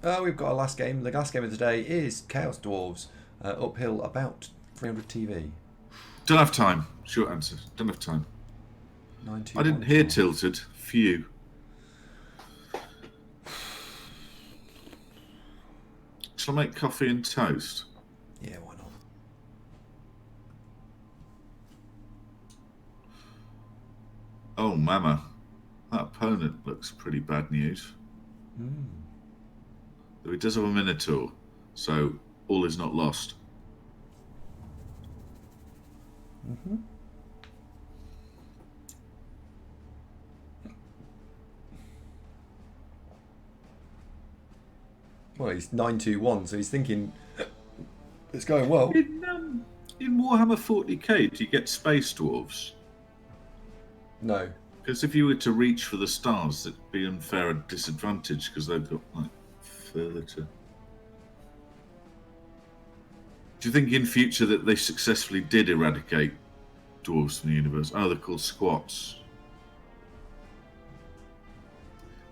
We've got our last game. The last game of the day is Chaos Dwarves, uphill about 300 TV. Don't have time. Short answer. Don't have time. 9-2 I didn't hear tilted. Phew. Shall I make coffee and toast? Yeah, why not? Oh, mama. That opponent looks pretty bad news. Though he does have a Minotaur, so all is not lost. Well, he's 9-2-1, so he's thinking it's going well. In Warhammer 40k, do you get space dwarves? No. Because if you were to reach for the stars, it'd be unfair and disadvantage because they've got like further to. Do you think in future that they successfully did eradicate dwarves from the universe? Oh, they're called squats.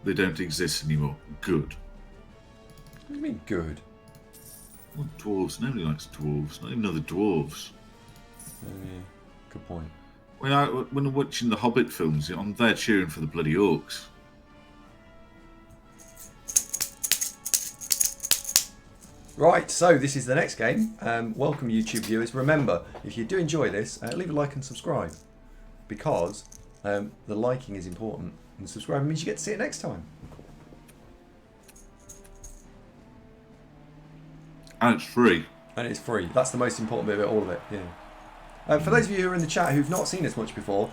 They don't exist anymore. Good. What do you mean good? Well, dwarves. Nobody likes dwarves. Not even other dwarves. Good point. When I'm watching the Hobbit films, I'm there cheering for the bloody orcs. Right, so this is the next game. Welcome, YouTube viewers. Remember, if you do enjoy this, leave a like and subscribe, because the liking is important, and subscribing means you get to see it next time. And it's free. And it's free. That's the most important bit of it, all of it. Yeah. For those of you who are in the chat who've not seen us much before,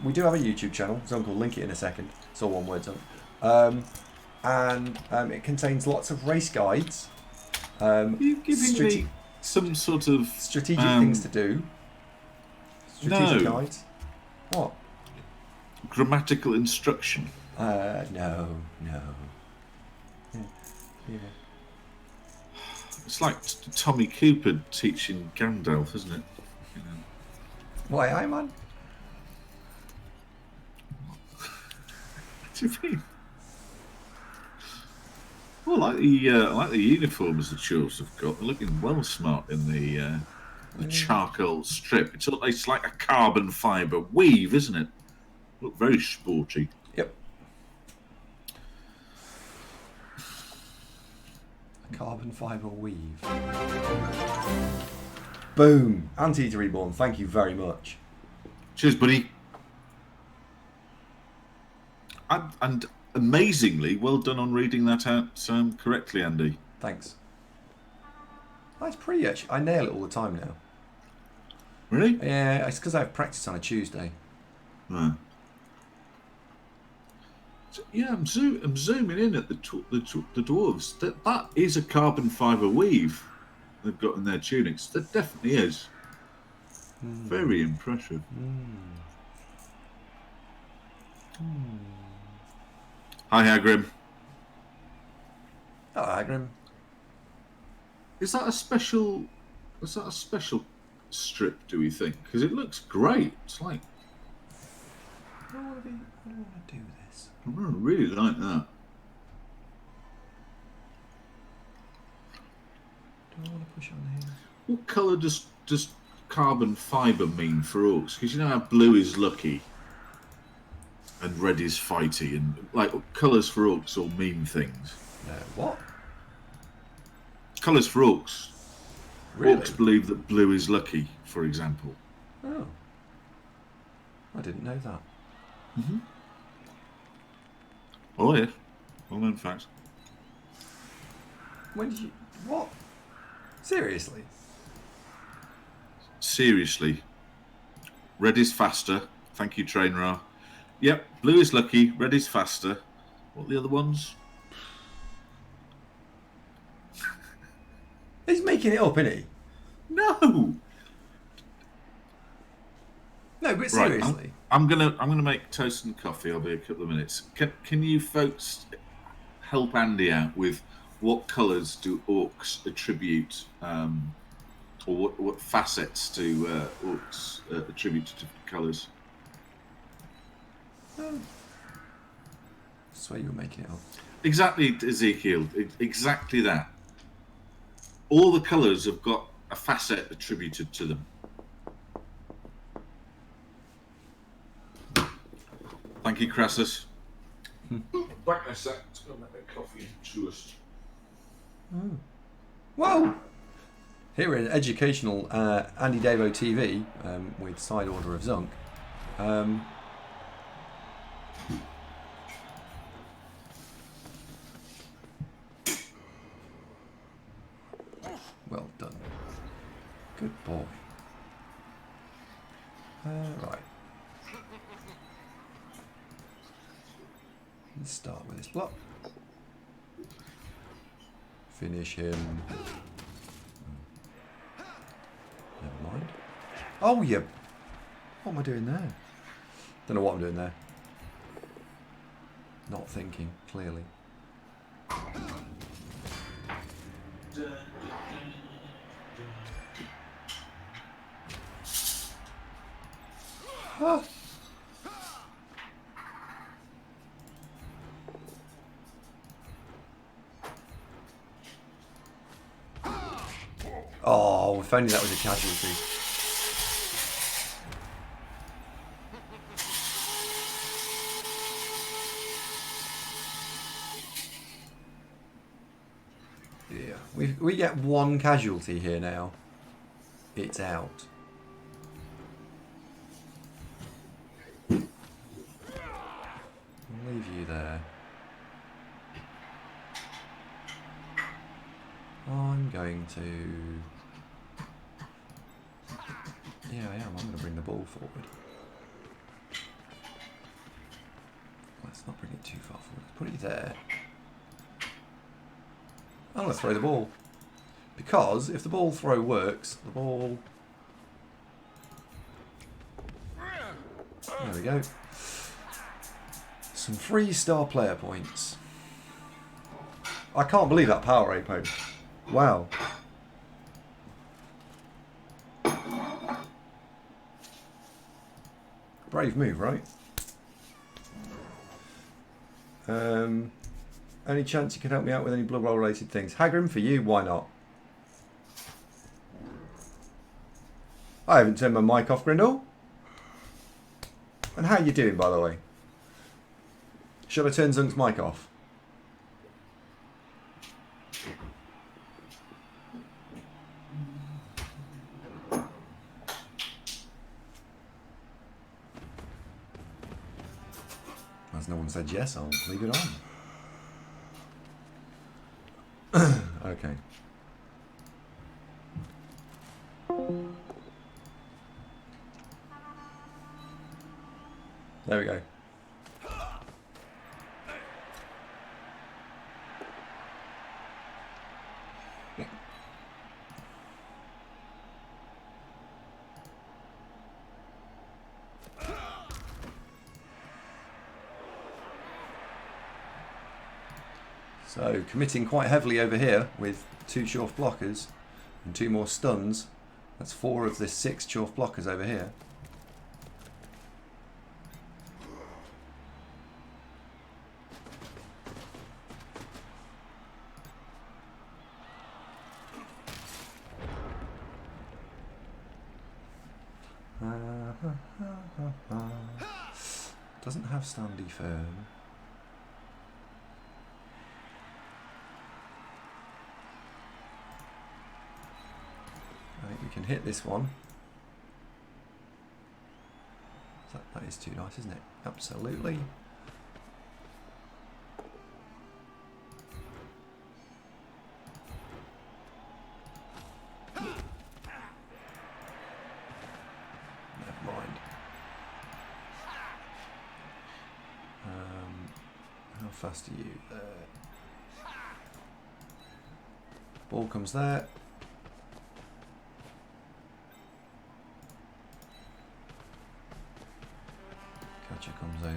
we do have a YouTube channel. Zone will link it in a second. It's all one word, Zone. And it contains lots of race guides. You giving me some sort of strategic things to do. Strategic guides. What? Grammatical instruction. No. Yeah. It's like Tommy Cooper teaching Gandalf, isn't it? You know. Why, aye, man? What do you mean? Well, I like the uniforms the Chills have got. They're looking well smart in the charcoal strip. It's like a carbon fibre weave, isn't it? Look very sporty. Yep. A carbon fibre weave. Boom. Anti-Eater Reborn, thank you very much. Cheers, buddy. And amazingly, well done on reading that out correctly, Andy. Thanks. That's pretty, actually. I nail it all the time now. Really? Yeah, it's because I have practice on a Tuesday. Right. So, yeah, I'm zooming in at the dwarves. That is a carbon fibre weave they've got in their tunics. That definitely is. Very impressive. Hi, Hagrim. Hello, Hagrim. Is that a special strip? Do we think? Because it looks great. It's like I don't want to do this. I really like that. Do I want to push on here? What colour does carbon fibre mean for orcs? Because you know how blue is lucky and red is fighty, and like colours for orcs all mean things. What? Colours for orcs. Really? Orcs believe that blue is lucky, for example. Oh. I didn't know that. Mm-hmm. Oh, yeah. Well-known fact. When did you... What? Seriously? Seriously. Red is faster. Thank you, Trainra. Yep, blue is lucky, red is faster. What are the other ones? He's making it up, isn't he? No. No, but seriously. Right, I'm gonna make toast and coffee. I'll be a couple of minutes. Can you folks help Andy out with what colours do orcs attribute, or what facets do orcs attribute to different colours? I swear you were making it up. Exactly, Ezekiel. Exactly that. All the colours have got a facet attributed to them. Thank you, Crassus. Back in a sec. Let's go make the coffee and toast. Whoa! Here in educational Andy Davo TV with Side Order of Zunk. Well done. Good boy. Right. Let's start with this block. Finish him. Never mind. Oh, yeah. What am I doing there? Don't know what I'm doing there. Not thinking, clearly. Ah. Oh, if only that was a casualty. Yeah, we get one casualty here now. It's out. I'll leave you there. I'm going to... Yeah, I am. I'm going to bring the ball forward. Let's not bring it too far forward. Let's put it there. I'm going to throw the ball. Because if the ball throw works, the ball... There we go. Some 3-star player points. I can't believe that power apo. Wow. Brave move, right? Any chance you can help me out with any Blood Bowl related things? Hagrim, for you, why not? I haven't turned my mic off, Grindel. And how you doing, by the way? Should I turn Zunk's mic off? As no one said yes, I'll leave it on. Okay. There we go. So, committing quite heavily over here with 2 Chorf blockers and 2 more stuns. That's 4 of the 6 Chorf blockers over here. Doesn't have standy firm. I think we can hit this one. That is too nice, isn't it? Absolutely. Never mind. How fast are you? Ball comes there. Catcher comes over.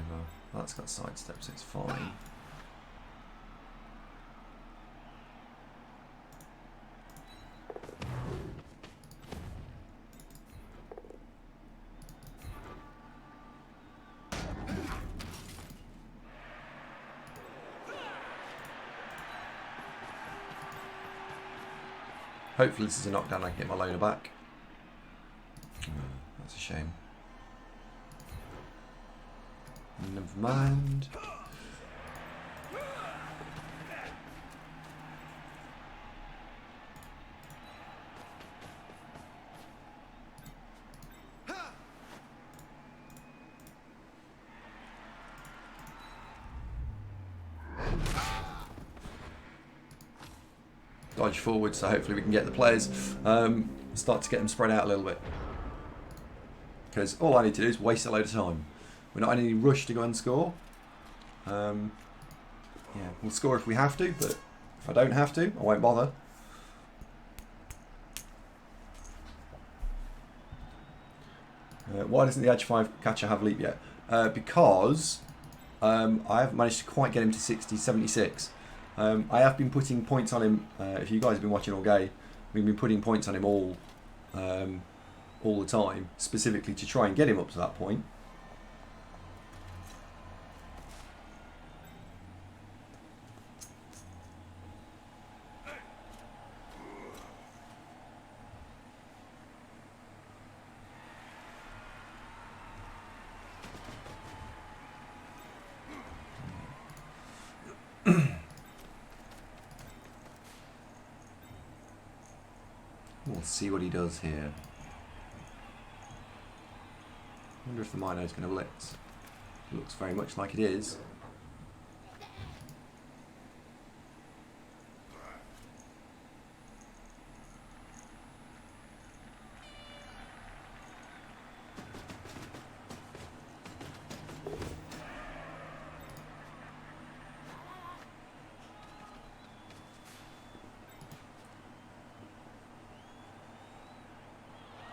That's got sidestep, so it's fine. Hopefully this is a knockdown. I can get my loader back. That's a shame. Never mind. Dodge forward, so hopefully we can get the players, start to get them spread out a little bit. Because all I need to do is waste a load of time. We're not in any rush to go and score. Yeah, we'll score if we have to, but if I don't have to, I won't bother. Why doesn't the Edge 5 catcher have leap yet? Because I haven't managed to quite get him to 60, 76. I have been putting points on him. If you guys have been watching all game, we've been putting points on him all the time, specifically to try and get him up to that point. We'll see what he does here. I wonder if the Mino's going to blitz. It looks very much like it is.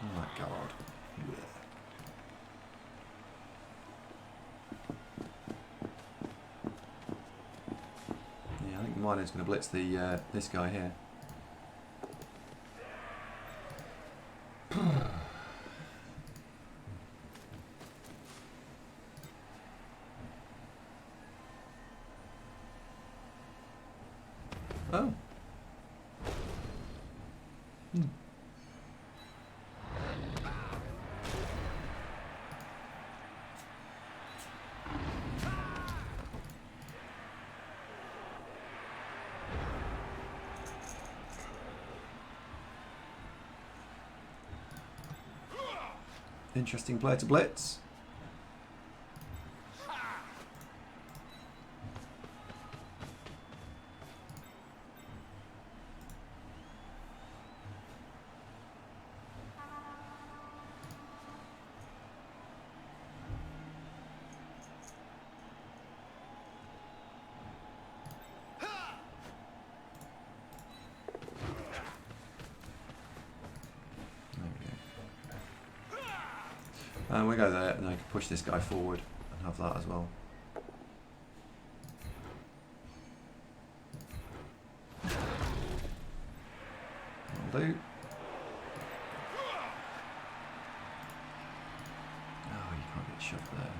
Oh my god. Yeah, I think Mino's going to blitz the this guy here. Oh. Interesting player to blitz. And we go there, and I can push this guy forward and have that as well. That'll do. Oh, you can't get shoved there.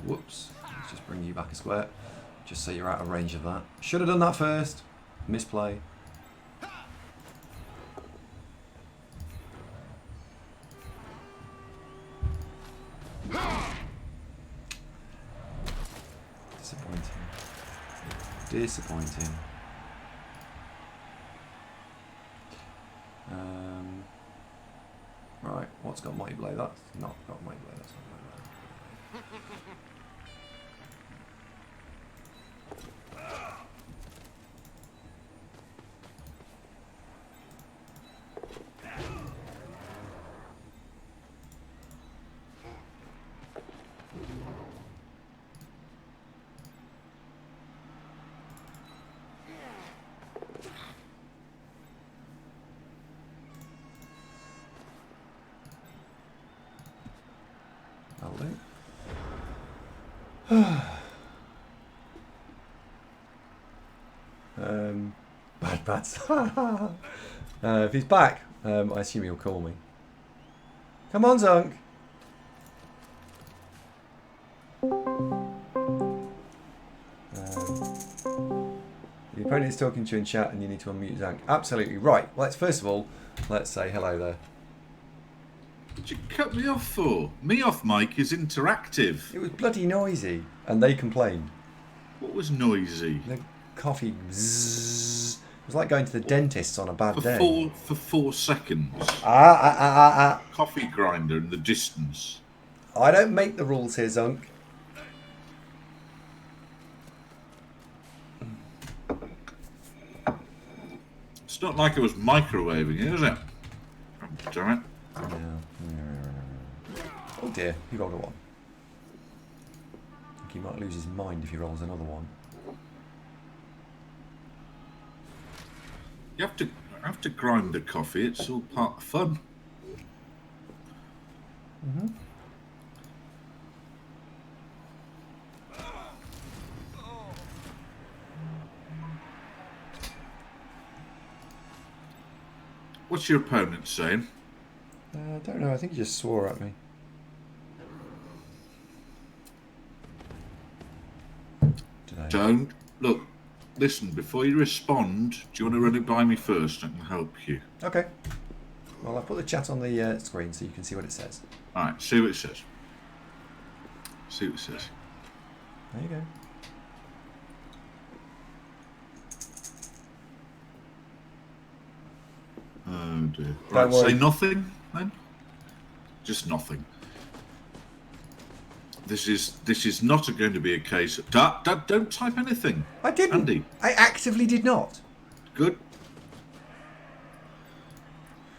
Whoops. Let's just bring you back a square. Just so you're out of range of that. Should have done that first. Misplay. Disappointing. Disappointing. Right, what's got Mighty Blade? That's not got Mighty Blade. That's not Mighty Blade. Bad bats. If he's back, I assume he'll call me. Come on, Zunk. The opponent is talking to you in chat and you need to unmute Zank. Absolutely right. Let's first of all, let's say hello there. What'd you cut me off for? Me off mic is interactive. It was bloody noisy and they complained. What was noisy? The coffee bzzz. It was like going to the dentist on a bad day. For 4 seconds. Coffee grinder in the distance. I don't make the rules here, Zunk. It's not like I was microwaving it, is it? Oh, damn it. Oh dear, he rolled a 1. I think he might lose his mind if he rolls another one. You have to grind the coffee. It's all part of the fun. Mm-hmm. What's your opponent saying? I don't know. I think he just swore at me. Don't look. Listen, before you respond, do you want to run it by me first? I can help you. Okay. Well, I'll put the chat on the screen so you can see what it says. All right, see what it says. See what it says. There you go. Oh dear. Right, say nothing then. Just nothing. This is not going to be a case of... Don't type anything. I didn't. Andy. I actively did not. Good.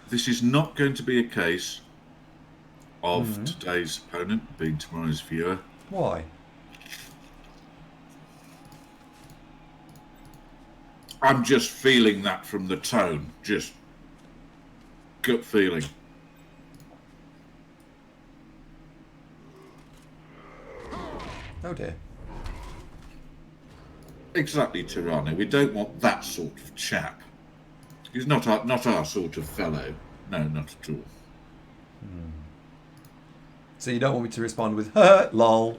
This is not going to be a case of today's opponent being tomorrow's viewer. Why? I'm just feeling that from the tone. Just gut feeling. Oh dear. Exactly, Tirana. We don't want that sort of chap. He's not our sort of fellow. No, not at all. So you don't want me to respond with lol?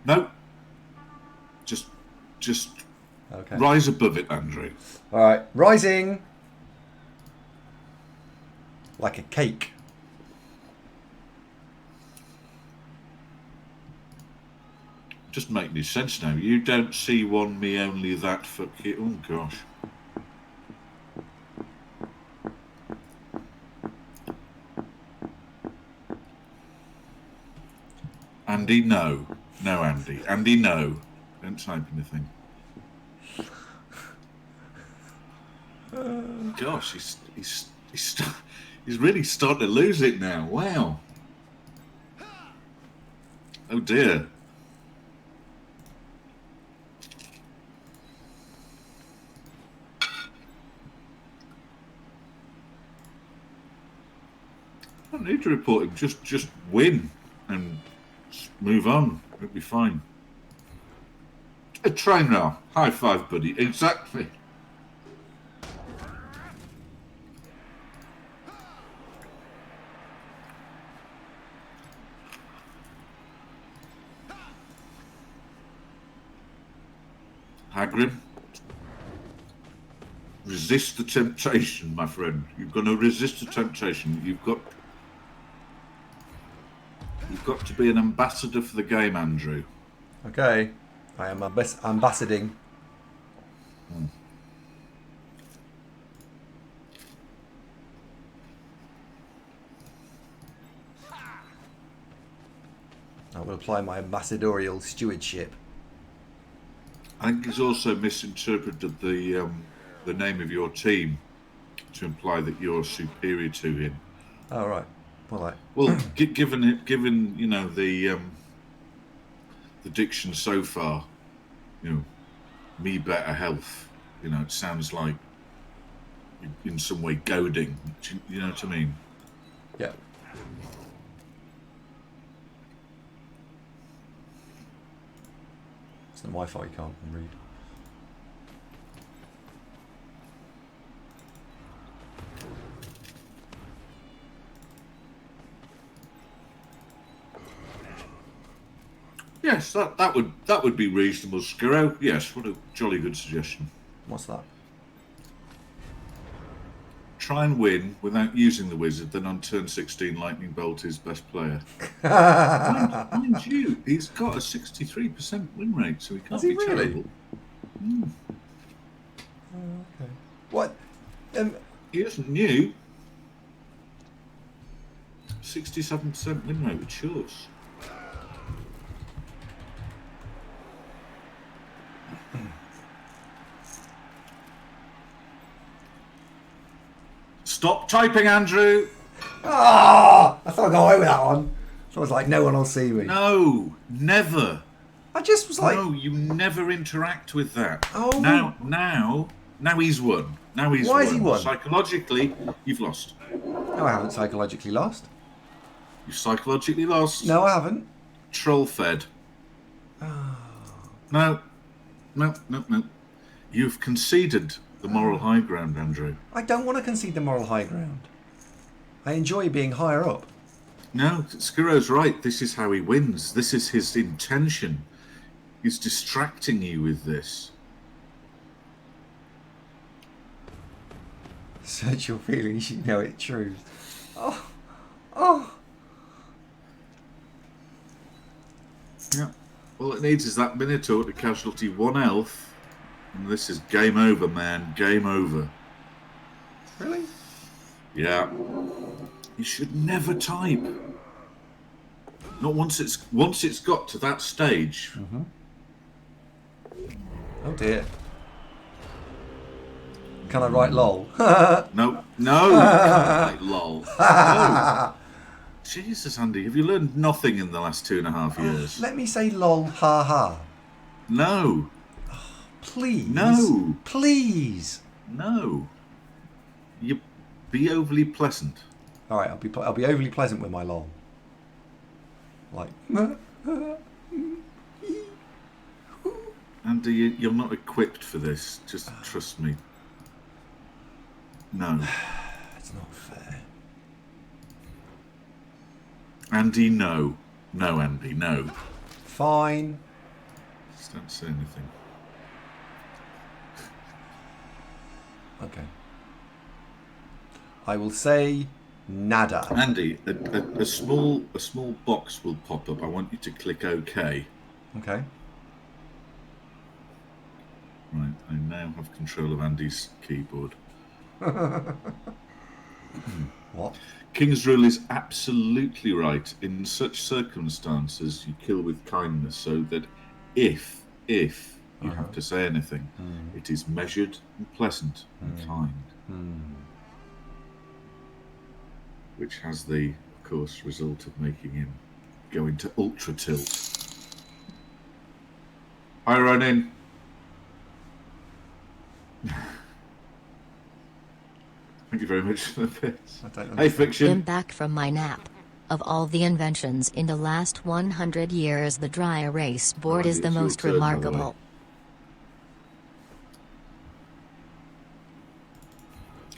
No. Just Okay. rise above it, Andrew. All right, rising like a cake. Just make any sense now. You don't see one, me only that. Fuck you. Oh gosh. Andy, no. No, Andy. Andy, no. Don't type anything. Gosh, he's really starting to lose it now. Wow. Oh dear. I don't need to report him. Just win and move on. It'll be fine. A trainer. High five, buddy. Exactly. Hagrid, resist the temptation, my friend. You're going to resist the temptation. You've got to be an ambassador for the game, Andrew. Okay, I am ambassading. I will apply my ambassadorial stewardship. I think he's also misinterpreted the name of your team to imply that you're superior to him. Oh right. Well, given you know the diction so far, you know, me better health. You know, it sounds like in some way goading. You know what I mean? Yeah. It's the Wi-Fi you can't read. Yes, that would be reasonable, Skiro. Yes, what a jolly good suggestion. What's that? Try and win without using the wizard, then on turn 16, Lightning Bolt is best player. mind you, he's got a 63% win rate, so he can't be really? terrible. Mm. Okay. What? He isn't new. 67% win rate with shorts. Stop typing, Andrew. Ah! I thought I'd go away with that one. So I was like, no one will see me. No, never. I just was like, no, you never interact with that. Oh. Now he's won. Now he's won. Why has he won? Psychologically, you've lost. No, I haven't psychologically lost. You've psychologically lost. No, I haven't. Troll fed. Oh. No. You've conceded the moral high ground, Andrew. I don't want to concede the moral high ground. I enjoy being higher up. No, Skiro's right. This is how he wins. This is his intention. He's distracting you with this. Search your feelings, you know it's true. Oh. Yeah. All it needs is that Minotaur to casualty 1 elf. And this is game over, man. Game over. Really? Yeah. You should never type. Not once it's got to that stage. Mm-hmm. Oh dear. Can I write lol? No, you can't write lol. No. Jesus, Andy, have you learned nothing in the last 2.5 years? Let me say lol, ha ha. No. Please. No. Please. No. You be overly pleasant. All right, I'll be overly pleasant with my lol. Like. Andy, you're not equipped for this. Just trust me. No. It's not fair. Andy, no. No, Andy, no. Fine. Just don't say anything. Okay. I will say nada. Andy, a small box will pop up. I want you to click OK. Okay. Right, I now have control of Andy's keyboard. What? King's rule is absolutely right. In such circumstances, you kill with kindness, so that if you have to say anything, it is measured and pleasant and kind. Which has the, of course, result of making him go into ultra tilt. Hi, Ronin. Thank you very much for the bits. Hey, Fiction. I'm back from my nap. Of all the inventions in the last 100 years, the dry erase board is the most remarkable.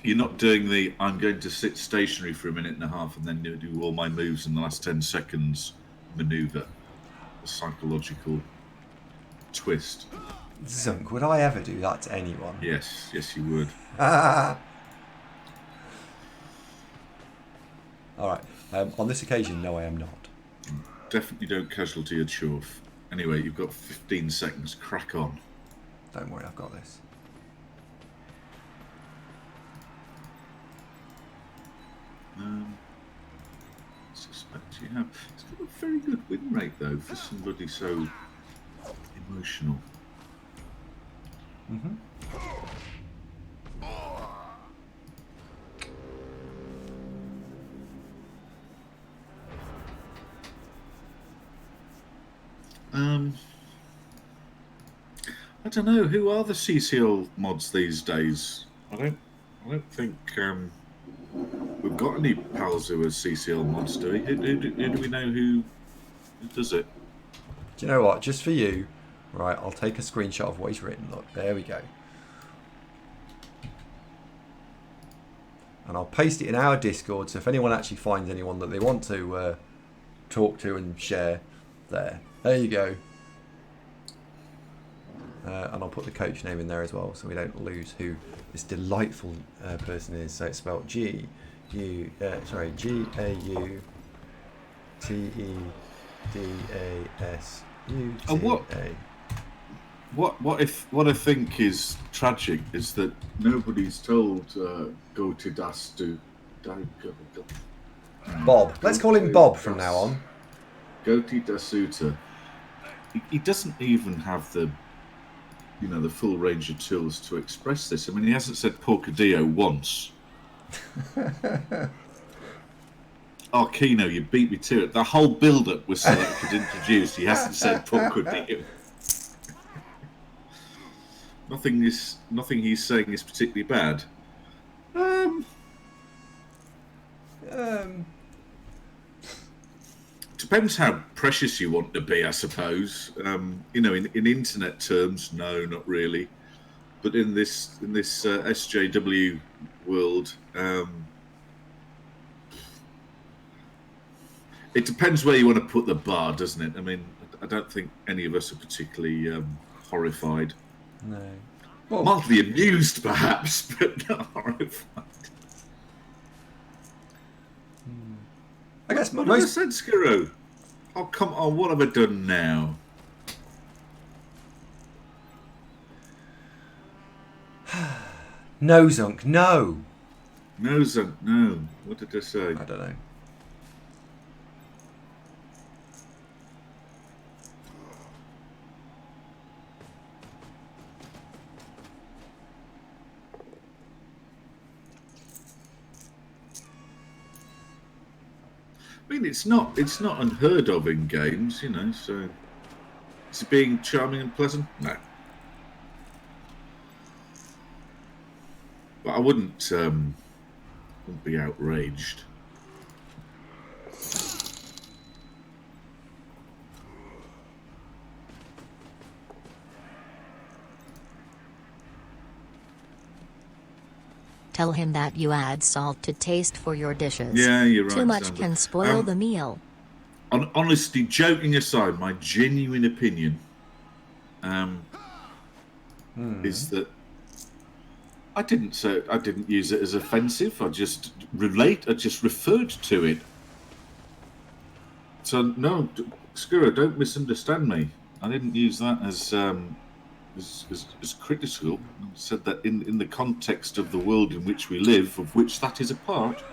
You're not doing the I'm going to sit stationary for 1.5 minutes and then do all my moves in the last 10 seconds maneuver. A psychological twist. Zunk, would I ever do that to anyone? Yes, you would. Alright, on this occasion, no I am not. Definitely don't casualty a Chorf. Anyway, you've got 15 seconds. Crack on. Don't worry, I've got this. Suspect you have. It's got a very good win rate though for somebody so emotional. I don't know. Who are the CCL mods these days? I don't think we've got any pals who are CCL mods, do we? Who do we know who does it? Do you know what? Just for you, right, I'll take a screenshot of what he's written. Look, there we go. And I'll paste it in our Discord, so if anyone actually finds anyone that they want to talk to and share, there. There you go. And I'll put the coach name in there as well, so we don't lose who this delightful person is. So it's spelled G-U-T-E-D-A-S-U-T-A. And what I think is tragic is that nobody's told Goethe das to Bob. Let's call him Bob from now on. Goethe Dasuta. He doesn't even have the full range of tools to express this. I mean, he hasn't said porcadillo once. Arquino, you beat me to it. The whole build-up was so that he could introduce. He hasn't said porcadillo. Nothing he's saying is particularly bad. Depends how precious you want to be, I suppose. In internet terms, no, not really. But in this SJW world, it depends where you want to put the bar, doesn't it? I mean, I don't think any of us are particularly horrified. No. Well, mildly amused, perhaps, but not horrified. I guess what have I said, Skiro? Oh, come on, what have I done now? No, Zunk, no. No, Zunk, no. What did I say? I don't know. I mean, it's not unheard of in games, so is it being charming and pleasant? No. But I wouldn't be outraged. Tell him that you add salt to taste for your dishes. Yeah, you're right. Too much Sandra. can spoil the meal. Honestly, joking aside, my genuine opinion is that I didn't use it as offensive. I just referred to it. So no, Skura, don't misunderstand me. I didn't use that as critical. I said that in the context of the world in which we live, of which that is a part,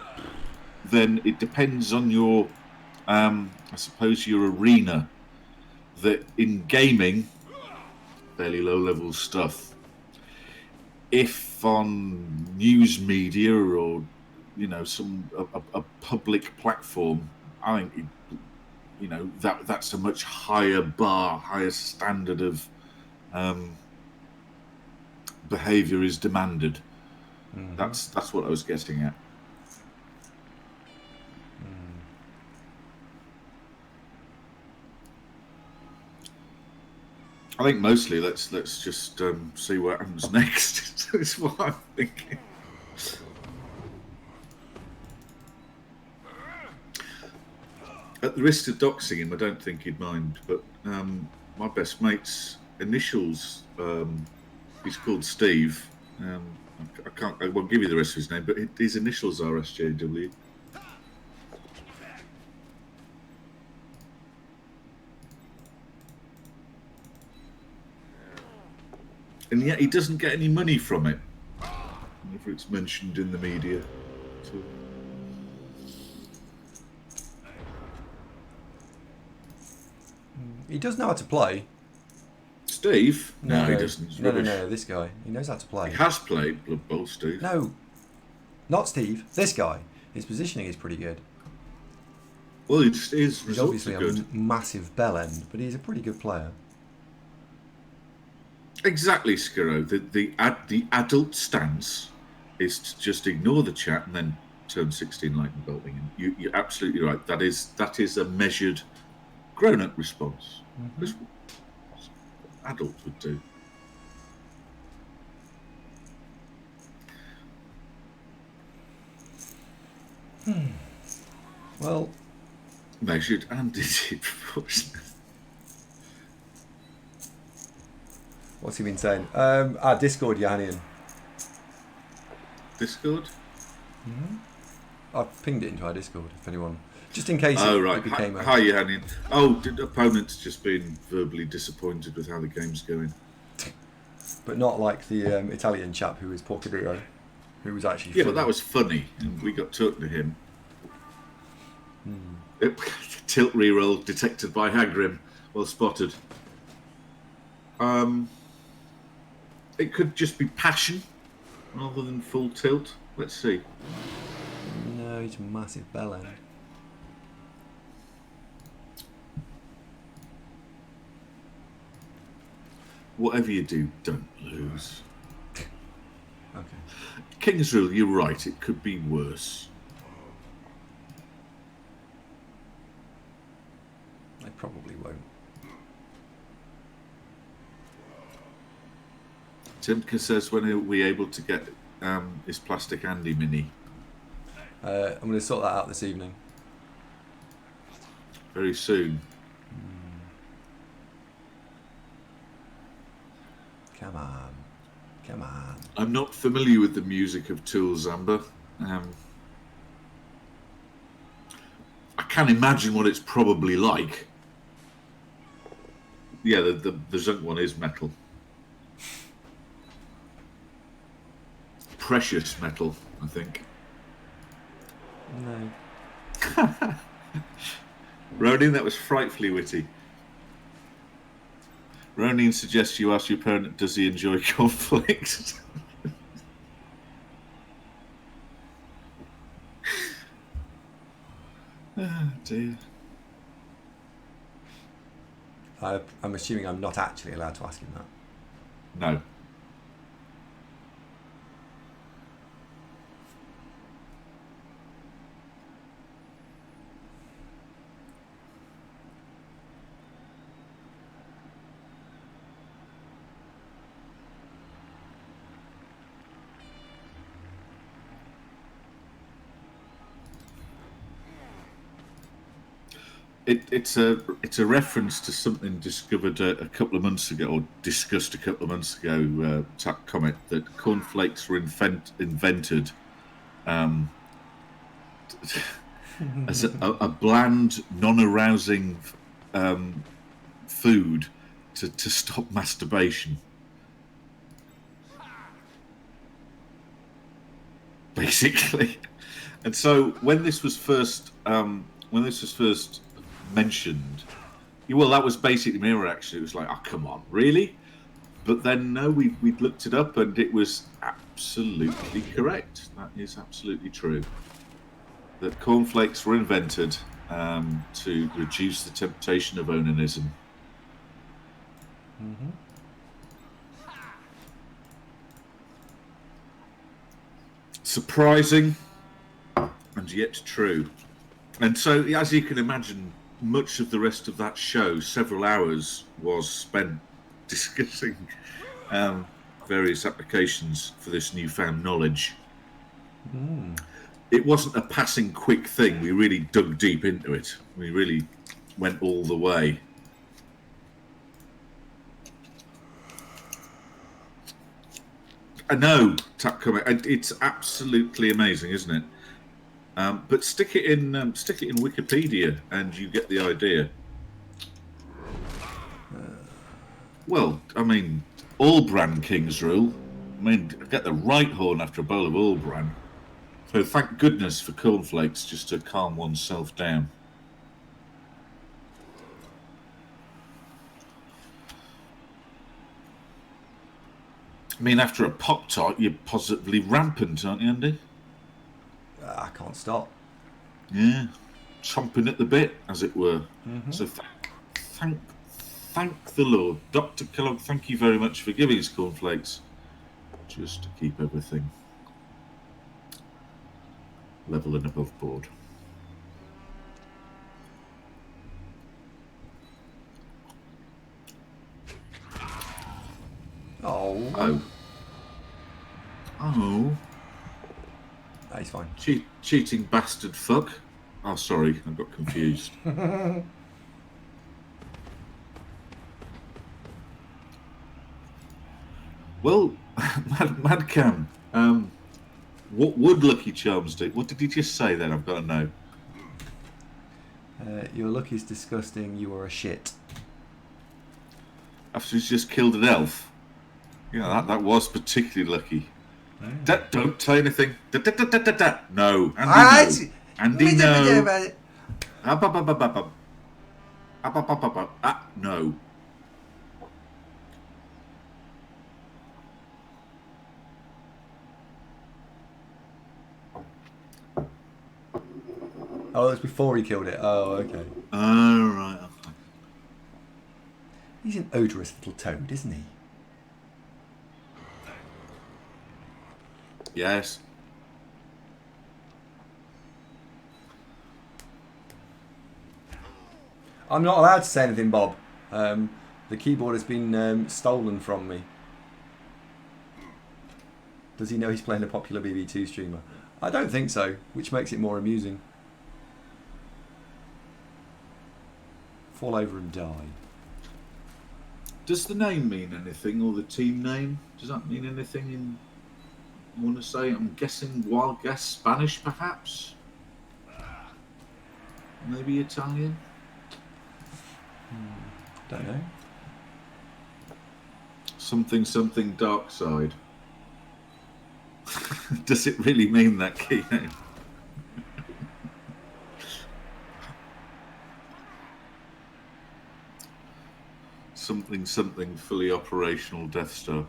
then it depends on your, I suppose, your arena. That in gaming, fairly low-level stuff. If on news media or a public platform, I think that's a much higher bar, higher standard of behaviour is demanded. Mm-hmm. That's what I was getting at. I think mostly let's just see what happens next. Is what I'm thinking. At the risk of doxing him, I don't think he'd mind. But my best mate's initials, he's called Steve. I won't give you the rest of his name, but his initials are SJW. And yet he doesn't get any money from it. Whenever it's mentioned in the media. So. He does know how to play. Steve? No, he doesn't. No, this guy. He knows how to play. He has played Blood Bowl, Steve. No, not Steve. This guy. His positioning is pretty good. Well, his he's results obviously are good. A massive bell end, but he's a pretty good player. Exactly, Skiro. The adult stance is to just ignore the chat and then turn 16 lightning bolting. And you're absolutely right. That is a measured, grown-up response. Mm-hmm. That's what adults would do. Well, measured and did it proportionate. What's he been saying? Discord, Yanian. Discord? I've pinged it into our Discord, if anyone... Just in case Oh, it right. became Hi, Yannian. Oh, did opponents just been verbally disappointed with how the game's going? But not like the Italian chap who was Porcadillo, who was actually Yeah, funny. but that was funny, and we got talking to him. Tilt reroll detected by Hagrim. Well spotted. It could just be passion rather than full tilt. Let's see. No, he's a massive bellend. Whatever you do, don't lose. Okay. King's Rule, you're right, it could be worse. They probably won't. Timka says, when are we able to get his Plastic Andy mini? I'm going to sort that out this evening. Very soon. Come on. Come on. I'm not familiar with the music of Tool Zamba. I can imagine what it's probably like. Yeah, the Zunk one is metal. Precious metal, I think. No. Ronin, that was frightfully witty. Ronin suggests you ask your opponent, does he enjoy conflict? Oh, dear. I'm assuming I'm not actually allowed to ask him that. No. It's a reference to something discovered a couple of months ago, or discussed a couple of months ago. Tap comment that cornflakes were invented as a bland, non-arousing food to stop masturbation. Basically, and so when this was first mentioned, well, that was basically my reaction. It was like, oh, come on, really? But then no, we'd looked it up, and it was absolutely correct. That is absolutely true. That cornflakes were invented to reduce the temptation of onanism. Mm-hmm. Surprising, and yet true. And so, as you can imagine, much of the rest of that show, several hours, was spent discussing various applications for this newfound knowledge. It wasn't a passing quick thing. We really dug deep into it. We really went all the way. I know, tap comment. It's absolutely amazing, isn't it? But stick it in Wikipedia, and you get the idea. Well, I mean, Allbran King's Rule. I mean, I get the right horn after a bowl of Allbran. So thank goodness for cornflakes, just to calm oneself down. I mean, after a Pop-Tart, you're positively rampant, aren't you, Andy? I can't stop. Yeah, chomping at the bit, as it were. Mm-hmm. So thank the Lord. Dr. Kellogg, thank you very much for giving us cornflakes, just to keep everything level and above board. Oh. He's fine. Cheating bastard fuck. Oh, sorry, I got confused. Well, Madcam, what would Lucky Charms do? What did he just say then? I've got to know. Your luck is disgusting. You are a shit. After he's just killed an elf. Yeah, that was particularly lucky. Don't say anything. No, Andy, no. Andy, no. No. Oh, that's before he killed it. Oh, okay. Oh, right. Okay. He's an odorous little toad, isn't he? Yes. I'm not allowed to say anything, Bob. The keyboard has been stolen from me. Does he know he's playing a popular BB2 streamer? I don't think so, which makes it more amusing. Fall over and die. Does the name mean anything, or the team name? Does that mean anything in... I want to say, I'm guessing, wild guess, Spanish perhaps? Maybe Italian? Don't know. Something dark side. Does it really mean that, key name? Something fully operational Death Star.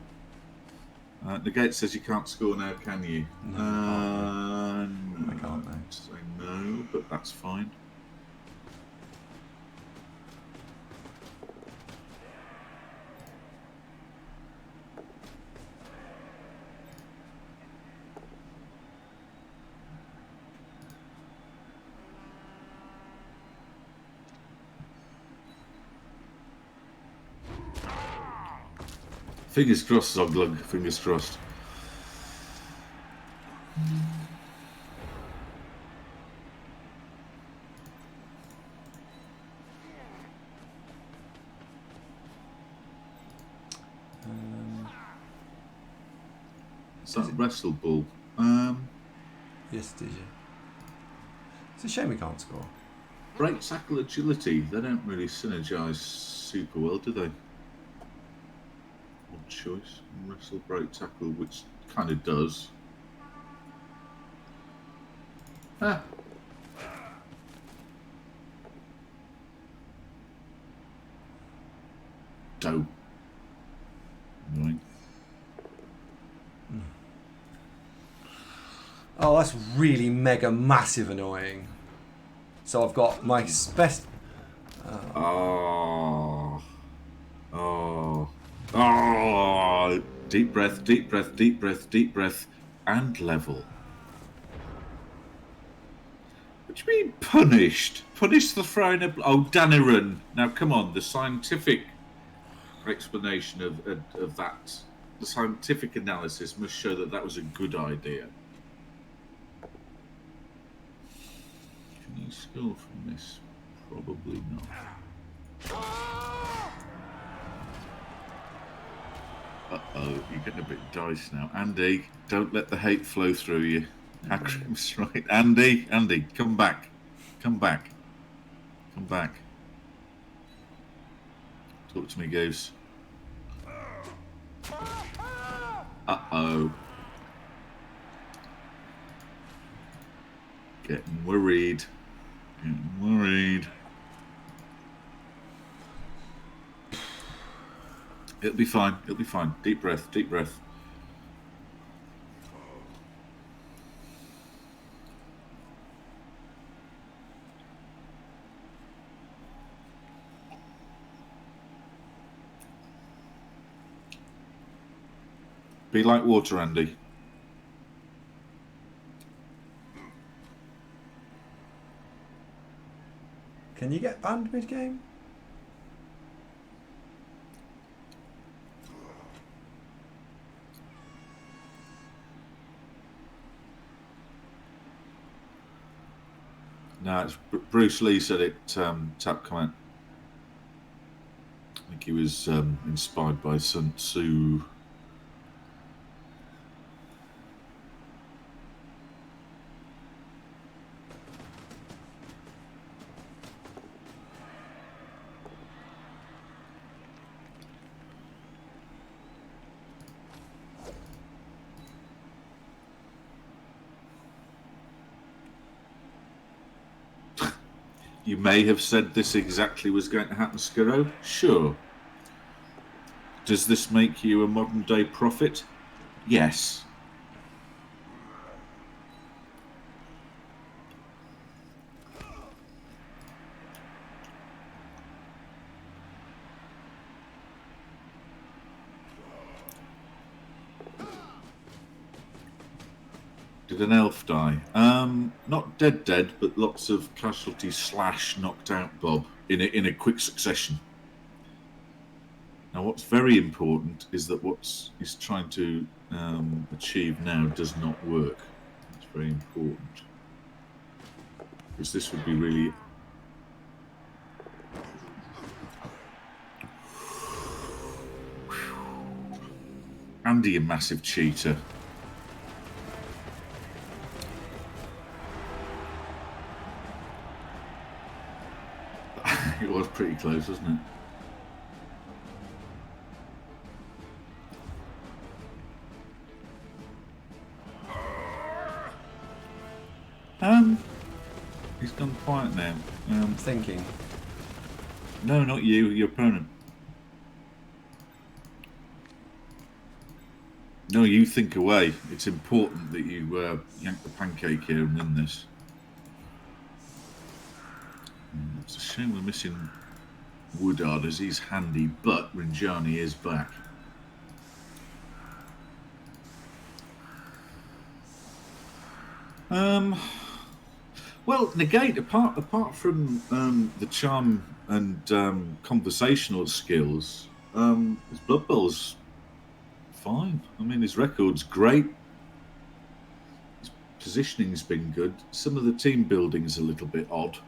Negate says you can't score now, can you? No, no, I can't now. Say no, but that's fine. Fingers crossed, Zoglug. Fingers crossed. Is that Wrestle Ball? Yes, did you? It's a shame we can't score. Break tackle agility. They don't really synergize super well, do they? Odd choice. Wrestle, break tackle, which kind of does. Ah. Doe. Annoying. Oh, that's really mega massive annoying. So I've got my best. Oh. Oh. Oh. Deep breath, deep breath, deep breath, deep breath, and level. What do you mean punished? Punish the throwing of... Oh, Daniran. Now, come on. The scientific explanation of that, the scientific analysis must show that that was a good idea. Can you score from this? Probably not. Uh-oh, you're getting a bit diced now. Andy, don't let the hate flow through you. Hakrim's right. Andy, come back. Come back. Come back. Talk to me, Goose. Uh-oh. Getting worried. Getting worried. It'll be fine. It'll be fine. Deep breath. Deep breath. Be like water, Andy. Can you get banned mid-game? No, it's Bruce Lee said it. Tap comment. I think he was inspired by Sun Tzu You may have said this exactly was going to happen, Skirro. Sure. Does this make you a modern-day prophet? Yes. Did an elf die? Not dead, but lots of casualties / knocked out Bob in a quick succession. Now, what's very important is that what he's trying to achieve now does not work. That's very important. Because this would be really... Andy, a massive cheater. It was pretty close, wasn't it? He's gone quiet now. Thinking. No, not you, your opponent. No, you think away. It's important that you yank the pancake here and win this. It's a shame we're missing Woodard as he's handy, but Rinjani is back. Well, negate apart from the charm and conversational skills, his Blood Bowl's fine. I mean, his record's great. His positioning's been good. Some of the team building's a little bit odd.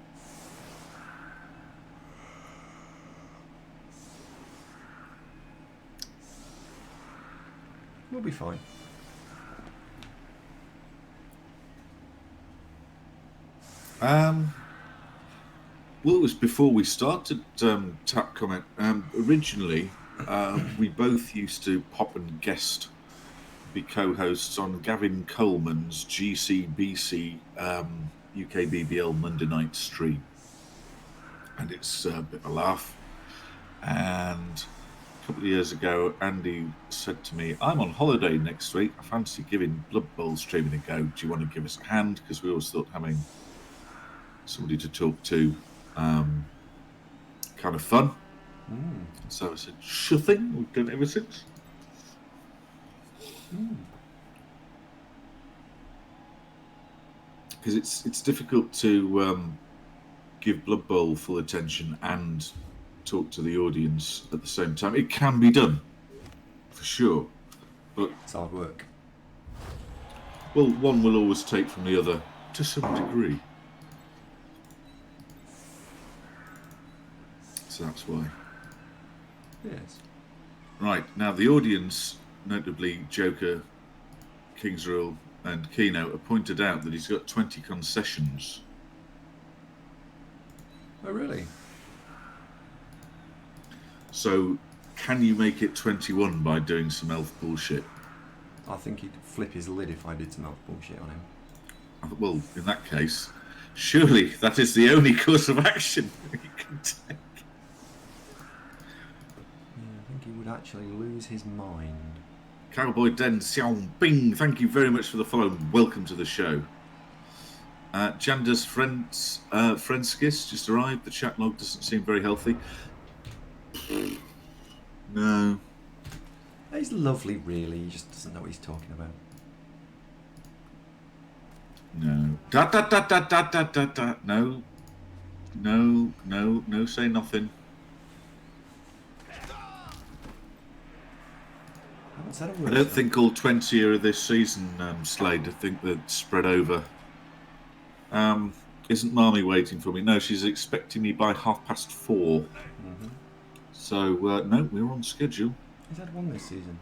We'll be fine. Well, it was before we started Tap Comment. Originally, we both used to pop and guest, be co-hosts on Gavin Coleman's GCBC UKBBL Monday night stream. And it's a bit of a laugh. And a couple of years ago, Andy said to me, I'm on holiday next week. I fancy giving Blood Bowl streaming a go. Do you want to give us a hand? Because we always thought having somebody to talk to kind of fun. So I said, sure thing. We've done it ever since. Because it's difficult to give Blood Bowl full attention and talk to the audience at the same time. It can be done, for sure, but It's hard work. well, one will always take from the other to some degree. So that's why. Yes. Right, now the audience, notably Joker, King's Rule and Keynote, have pointed out that he's got 20 concessions. Oh, really? So can you make it 21 by doing some elf bullshit? I think he'd flip his lid if I did some elf bullshit on him. Well, in that case, surely that is the only course of action you can take. Yeah, I think he would actually lose his mind. Cowboy Den Xiao Bing, thank you very much for the follow. Welcome to the show. Jandas Frenskis just arrived. The chat log doesn't seem very healthy. No. He's lovely, really. He just doesn't know what he's talking about. No. Da. No. No, say nothing. I haven't said a I word. don't think all 20 are this season, Slade. I think they're spread over. Isn't Marmy waiting for me? No, she's expecting me by 4:30. So, no, we're on schedule. He's had one this season.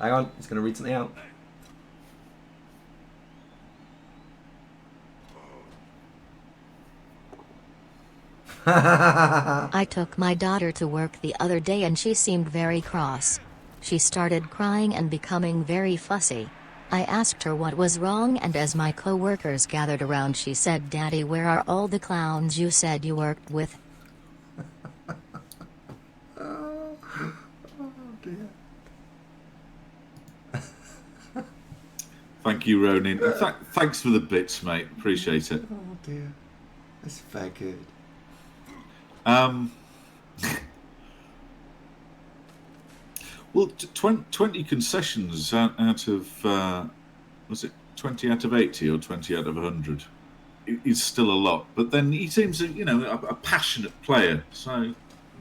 Hang on, he's going to read something out. I took my daughter to work the other day and she seemed very cross. She started crying and becoming very fussy. I asked her what was wrong, and as my co-workers gathered around she said, "Daddy, where are all the clowns you said you worked with?" Oh dear. Thank you, Ronin. Thanks for the bits, mate. Appreciate it. Oh dear. That's very good. Well, 20 concessions out of, was it 20 out of 80 or 20 out of 100? Is still a lot. But then he seems, a passionate player. So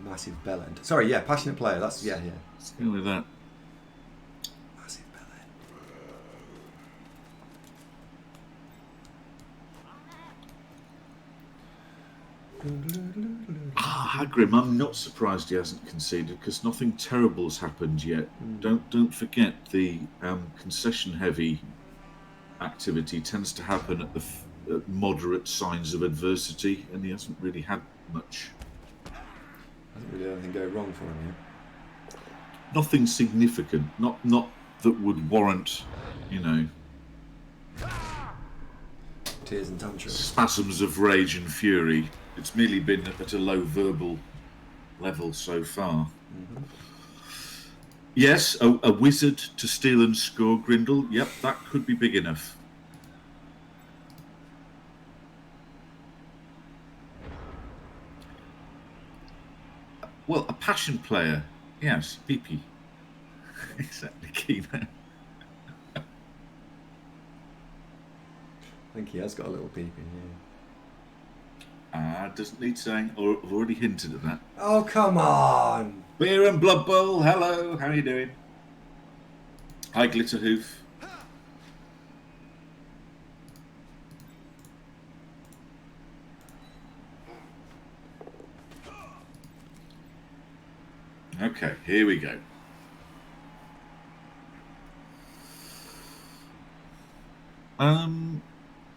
Massive bellend. Sorry, yeah, passionate player. That's, yeah. let's go with that. Massive bellend. Hagrim, I'm not surprised he hasn't conceded because nothing terrible's happened yet. Don't forget the concession-heavy activity tends to happen at the moderate signs of adversity, and he hasn't really had much. Hasn't really anything go wrong for him here. Nothing significant. Not that would warrant, Tears and tantrums. spasms of rage and fury. It's merely been at a low verbal level so far. Mm-hmm. Yes, a wizard to steal and score, Grindle. Yep, that could be big enough. Well, a passion player. Yes, PP. Exactly, Kino. I think he has got a little peeping, Doesn't need saying, or I've already hinted at that. Oh, come on! Beer and Blood Bowl, hello, how are you doing? Hi, Glitterhoof. Okay, here we go.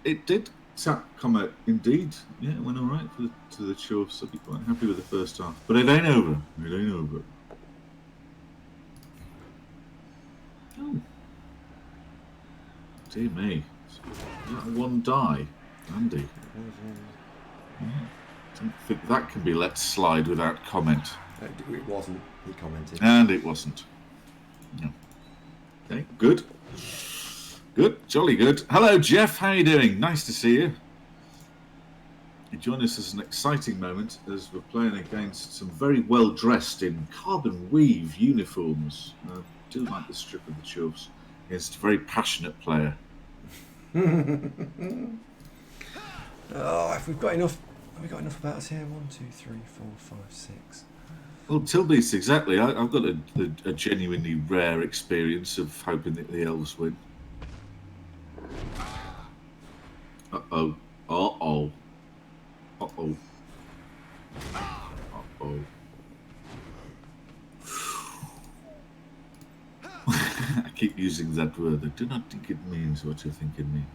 It did come out indeed. Yeah, it went all right to the Chiefs. I'd be quite happy with the first half, but it ain't over. It ain't over. Oh, dear me! One die, Andy. I don't think that can be let slide without comment. It wasn't. He commented. And it wasn't. No. Okay, good. Good, jolly good. Hello, Jeff. How are you doing? Nice to see you. You join us as an exciting moment as we're playing against some very well dressed in carbon weave uniforms. I do like the strip of the chuffs against a very passionate player. Oh, if we've got enough. Have we got enough about us here? 1, 2, 3, 4, 5, 6. Well, Tilby's exactly. I've got a genuinely rare experience of hoping that the elves win. Uh-oh. Uh-oh. Uh-oh. Uh-oh. I keep using that word. I do not think it means what you think it means.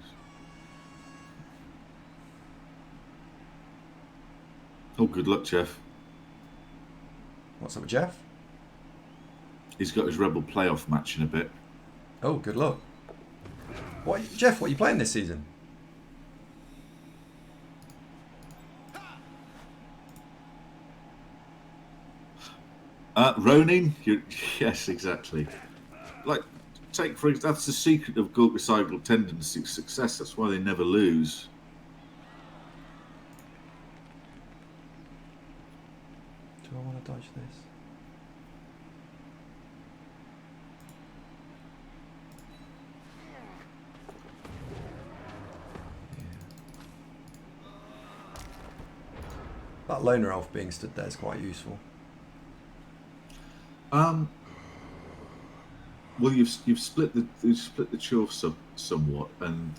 Oh, good luck, Jeff. What's up with Jeff? He's got his Rebel playoff match in a bit. Oh, good luck. Jeff, what are you playing this season? Ronin? Yes, exactly. Like, take for example, that's the secret of Gorgicidal tendency success. That's why they never lose. Do I want to dodge this? That loner elf being stood there is quite useful. Well, you've split the chuffs up somewhat, and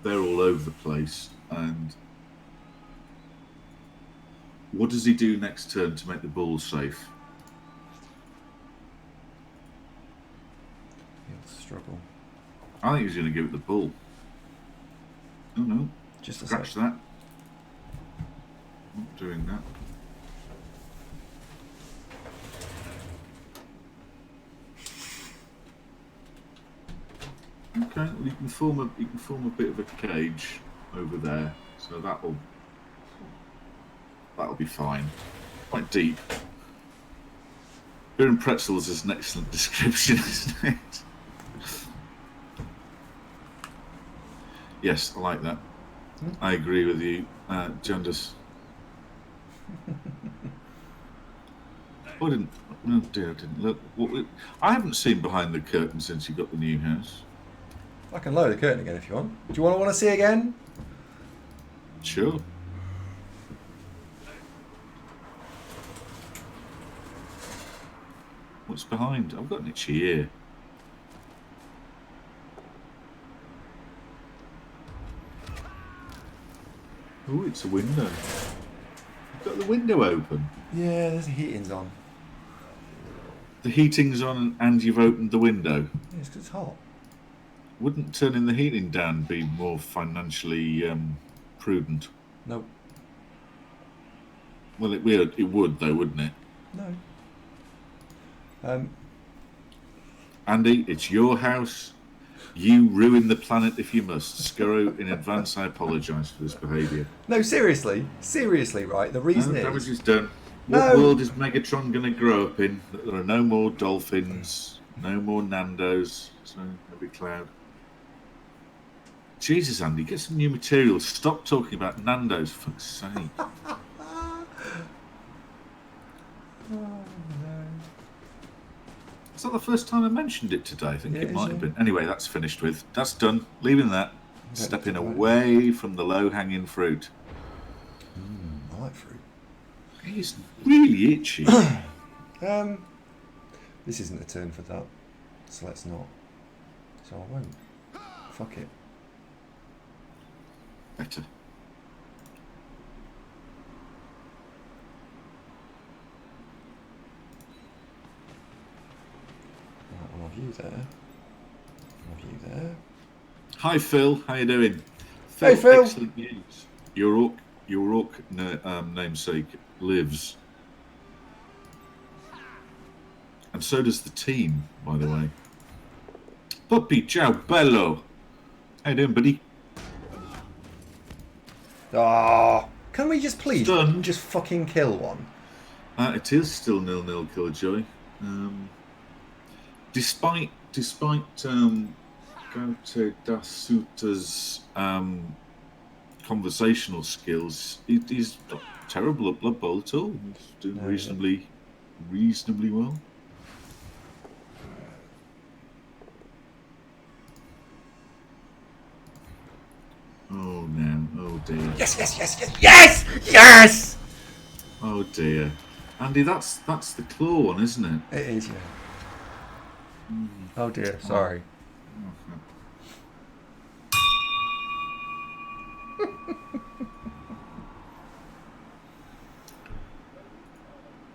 they're all over the place. And what does he do next turn to make the ball safe? He'll struggle. I think he's going to give it the ball. Oh no! Just a Scratch sec. that. Not doing that. Okay, well, you can form a bit of a cage over there, so that'll be fine. Quite deep. Beer and pretzels is an excellent description, isn't it? Yes, I like that. I agree with you, Jandus. I didn't. Oh dear, I didn't look. I haven't seen behind the curtain since you got the new house. I can lower the curtain again if you want. Do you want to see again? Sure. What's behind? I've got an itchy ear. Oh, it's a window. You've got the window open. Yeah, there's the heating's on. The heating's on and you've opened the window. Yeah, it's 'cause it's hot. Wouldn't turning the heating down be more financially prudent? Nope. Well, it would though, wouldn't it? No. Andy, it's your house. You ruin the planet if you must. Scurro, in advance, I apologise for this behaviour. No, seriously, right? The reason is... damage is done. No. What world is Megatron going to grow up in? That there are no more dolphins, no more Nandos, so every cloud. Jesus, Andy, get some new materials. Stop talking about Nandos, for fuck's sake. Is that the first time I mentioned it today? I think it might have been. Anyway, that's finished with. That's done. Leaving that. Stepping away from the low-hanging fruit. I like fruit. It's really itchy. This isn't a turn for that, so let's not. So I won't. Fuck it. Better. Right, well, I've you there. I've you there. Hi, Phil. How you doing? Hey, Phil. Excellent news. Your orc namesake lives. And so does the team, by the way. Puppy, ciao, bello. How you doing, buddy? Ah, can we just please Stunned. just fucking kill one? It is still 0-0 Killjoy. Despite Gaute Dasuta's conversational skills, he's not terrible at Blood Bowl at all. He's doing reasonably well. Oh no! Oh dear! Yes! Oh dear! Andy, that's the claw one, isn't it? It is, yeah. Oh dear, sorry.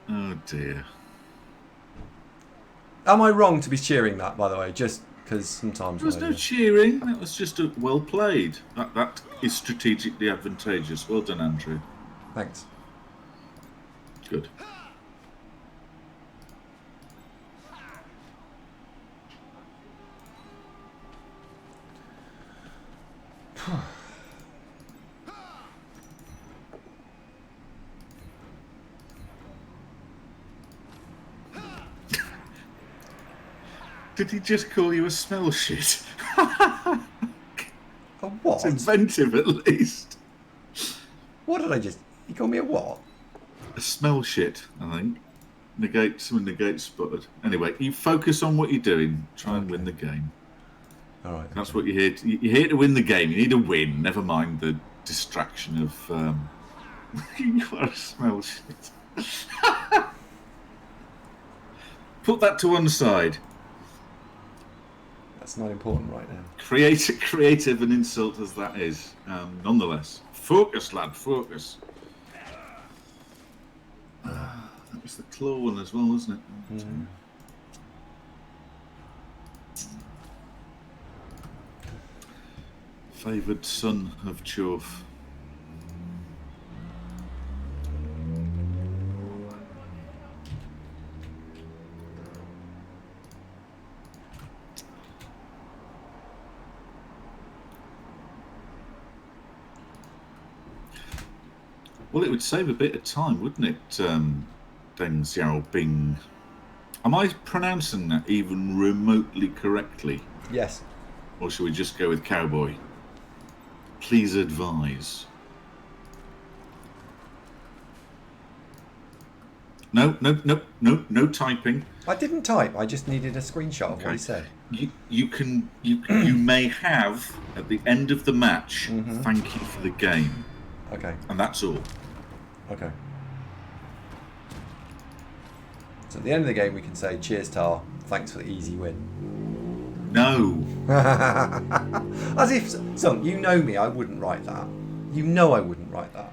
Oh dear. Am I wrong to be cheering that, by the way? Just because sometimes... There was no cheering. That was just a well played. That is strategically advantageous. Well done, Andrew. Thanks. Good. Did he just call you a smell shit? A what? It's inventive, at least. What did I just... You called me a what? A smell shit, I think. Someone negates spotted. Anyway, you focus on what you're doing. Try and win the game. All right. That's what you're here to... You're here to win the game. You need a win. Never mind the distraction of... you are a smell shit. Put that to one side. That's not important right now. Creative and insult as that is, nonetheless. Focus, lad, focus. That was the claw one as well, wasn't it? Favoured son of Chorf. Well, it would save a bit of time, wouldn't it, Deng Xiaoping? Am I pronouncing that even remotely correctly? Yes. Or should we just go with cowboy? Please advise. No typing. I didn't type. I just needed a screenshot of what he said. You may have at the end of the match. Thank you for the game. Okay. And that's all. Okay. So at the end of the game, we can say, "Cheers, Tar. Thanks for the easy win." No. As if, son, you know me. I wouldn't write that. You know I wouldn't write that.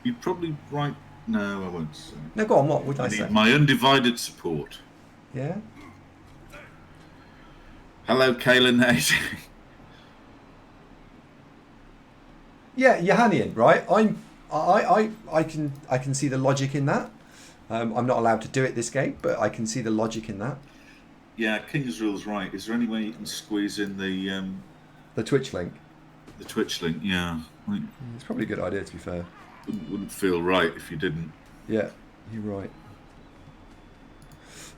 You'd probably write. No, I won't say. No, go on. What would I say? Need my undivided support. Yeah. Hello, Kayla Nate. Yeah, Johannian, right? I can see the logic in that. I'm not allowed to do it this game, but I can see the logic in that. Yeah, King's Rule's right. Is there any way you can squeeze in The Twitch link. the Twitch link? Yeah, It's probably a good idea, to be fair. wouldn't feel right if you didn't. Yeah, you're right.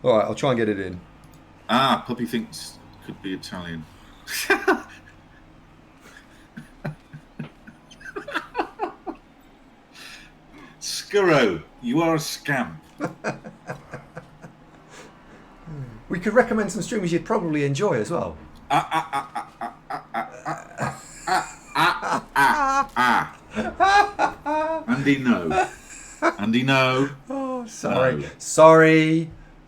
All right, I'll try and get it in. Ah, Puppy thinks could be Italian. Scurro, you are a scamp. We could recommend some streamers you'd probably enjoy as well. Andy, no. Andy, no. Oh, sorry. No.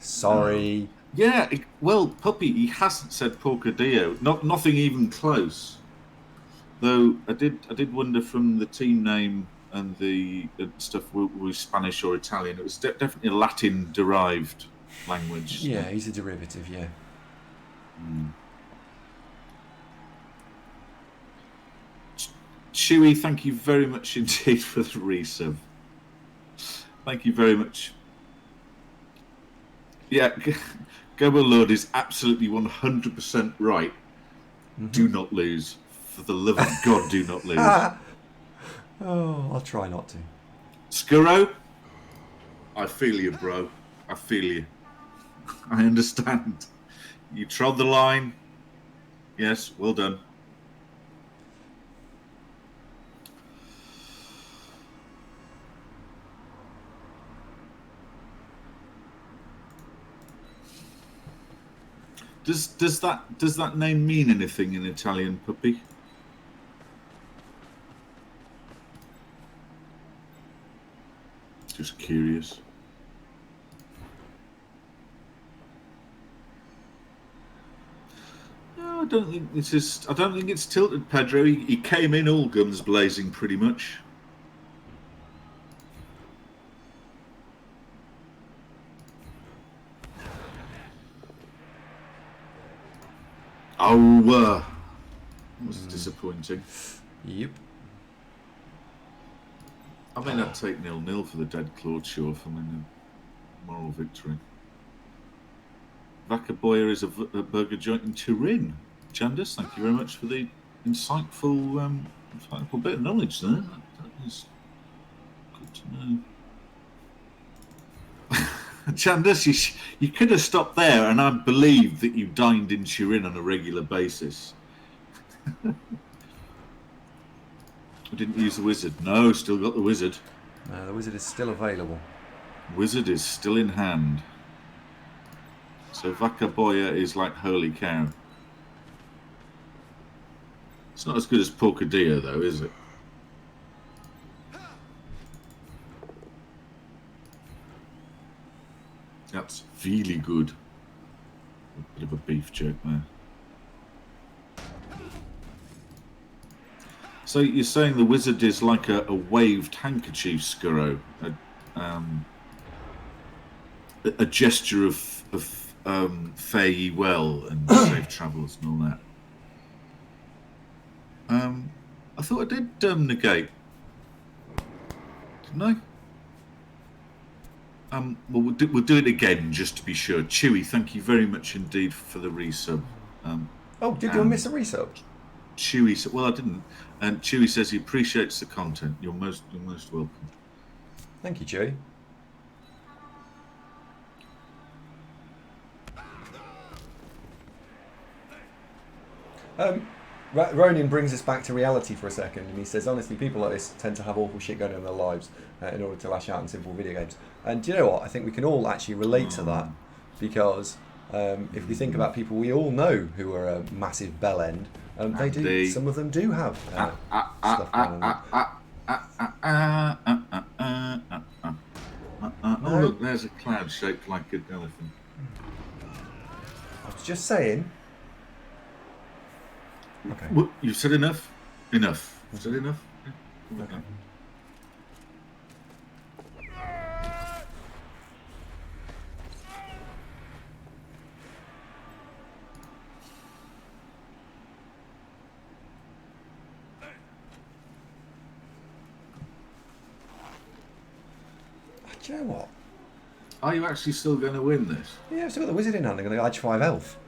Sorry. Yeah, well, Puppy, he hasn't said Porcadillo. Nothing even close. Though I did wonder from the team name and the stuff was Spanish or Italian. It was definitely a Latin-derived language. Yeah, he's a derivative, yeah. Chewy, thank you very much indeed for the resub. Thank you very much. Yeah, Gobo Lord is absolutely 100% right. Do not lose. For the love of God, do not lose. Oh, I'll try not to. Scurro, I feel you, bro. I feel you. I understand. You trod the line. Yes, well done. Does that name mean anything in Italian, Puppy? Just curious. No, I don't think it's tilted, Pedro. He came in all guns blazing, pretty much. Oh, that was disappointing. Yep. I may not take 0-0 for the dead Claude Shaw for a moral victory. Vaca Boya is a burger joint in Turin. Jandis, thank you very much for the insightful bit of knowledge there. That is good to know. Jandis, you could have stopped there, and I believe that you dined in Turin on a regular basis. I didn't use the wizard. No, still got the wizard. The wizard is still available. Wizard is still in hand. So Vaca Boya is like holy cow. It's not as good as Porcadillo, though, is it? That's really good. A bit of a beef jerk there. So you're saying the wizard is like a waved handkerchief, Scurro, a gesture of fare ye well and safe travels and all that. I thought I did negate, didn't I? Well, we'll do it again just to be sure. Chewy, thank you very much indeed for the resub. Oh, did you miss a resub? Chewy said, well, I didn't. And Chewy says he appreciates the content. You're most welcome. Thank you, Chewy. Ronin brings us back to reality for a second, and he says, honestly, people like this tend to have awful shit going on in their lives in order to lash out in simple video games. And do you know what? I think we can all actually relate to that, because if we think about people we all know who are a massive bell end, they do. Some of them do have stuff going on. Oh, look, there's a cloud shaped like an elephant. I was just saying. Okay. Well, you've said enough? Enough. You've said enough? Yeah. Okay. Do you know what? Are you actually still going to win this? Yeah, I've still got the wizard in hand. I'm going to Edge 5 elf.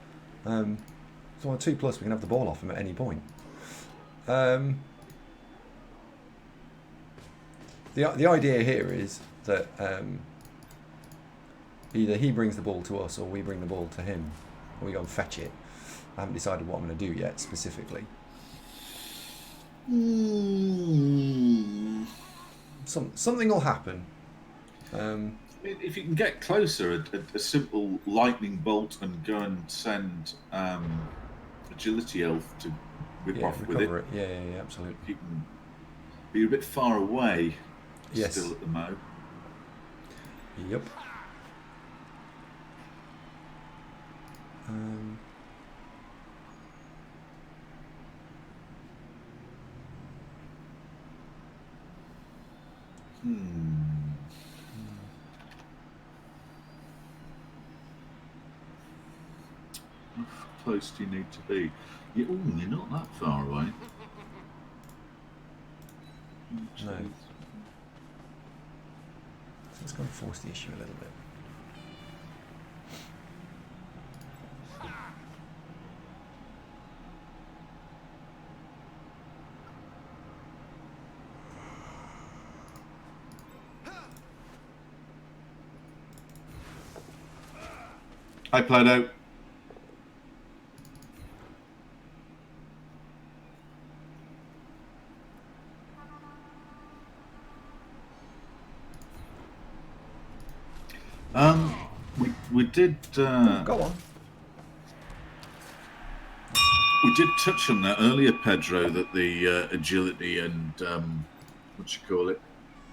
So on 2+, we can have the ball off him at any point. The idea here is that either he brings the ball to us or we bring the ball to him, and we go and fetch it. I haven't decided what I'm going to do yet specifically. Something will happen. If you can get closer, a simple lightning bolt and go and send agility elf to whip off with it. Yeah, absolutely. You can be a bit far away. Yes. Still at the mo. Yep. How close do you need to be? You're not that far away. No. So it's going to force the issue a little bit. Hi, Play-Doh. We did. Go on. We did touch on that earlier, Pedro. That the agility and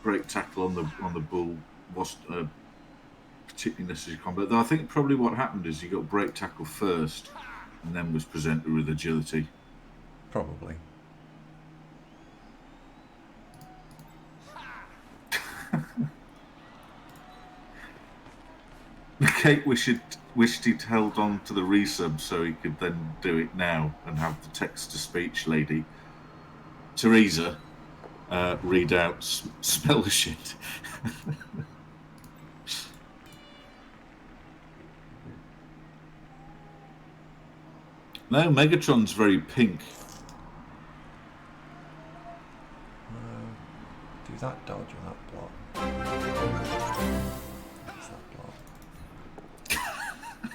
break tackle on the bull was particularly necessary combat. Though I think probably what happened is you got break tackle first, and then was presented with agility. Probably. Kate wished he'd held on to the resub so he could then do it now and have the text-to-speech lady, Teresa, read out spell shit. No, Megatron's very pink. Do that dodge or that block? That's that block.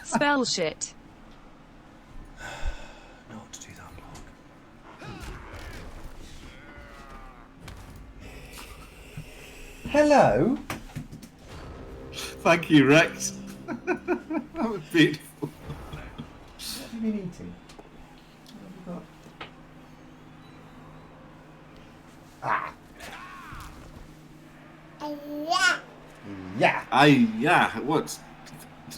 Spell shit. Not to do that block. Hello? Thank you, Rex. That was beautiful. What have you been eating? What have you got? Yeah. Yeah. What?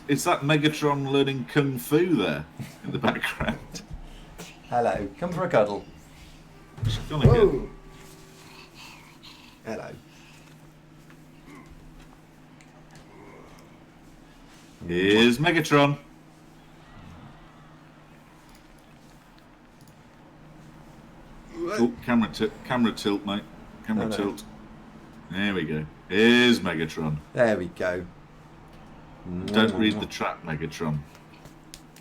Is that Megatron learning kung fu there in the background? Hello. Come for a cuddle. She's gone again. Hello. Here's Megatron. Oh, camera tilt, mate. Camera tilt. There we go. Here's Megatron. There we go. Don't read the trap, Megatron.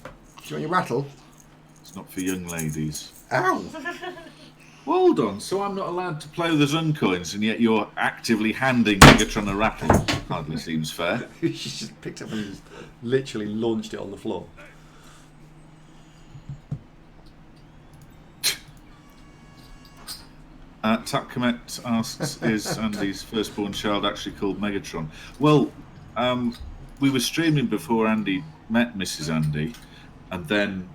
Do you want your rattle? It's not for young ladies. Ow! Well, hold on, so I'm not allowed to play with the Zun coins, and yet you're actively handing Megatron a rattle? Hardly seems fair. She just picked up and just literally launched it on the floor. Tapcomet asks, is Andy's firstborn child actually called Megatron? Well, we were streaming before Andy met Mrs. Andy, and then